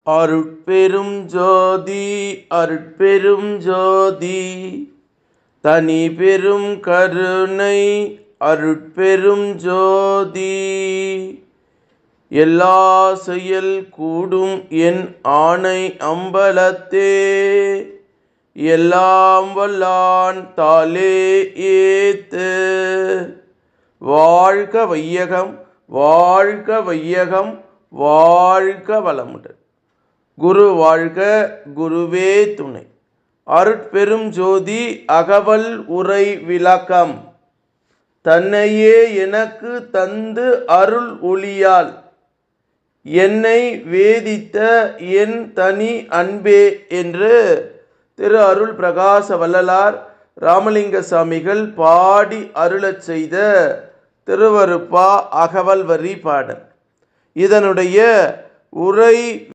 அருட்பெரும் ஜோதி அருட்பெரும் ஜோதி தனி பெரும் கருணை அருட்பெரும் ஜோதி. எல்லா செயல் கூடும் என் ஆணை அம்பலத்தே, எல்லாம் வல்லான் தாளே ஏத்து. வாழ்க வையகம் வாழ்க வையகம் வாழ்க வளமுடன். குரு வாழ்க குருவே துணை. அருட்பெரும் ஜோதி அகவல் உரை விளக்கம். தன்னையே எனக்கு தந்து அருள் ஒளியால் என்னை வேதித்த என் தனி அன்பே என்று திரு அருள் பிரகாச வள்ளலார் ராமலிங்க சாமிகள் பாடி அருளச் செய்த திருவருப்பா அகவல் வரி பாடல். இதனுடைய உரை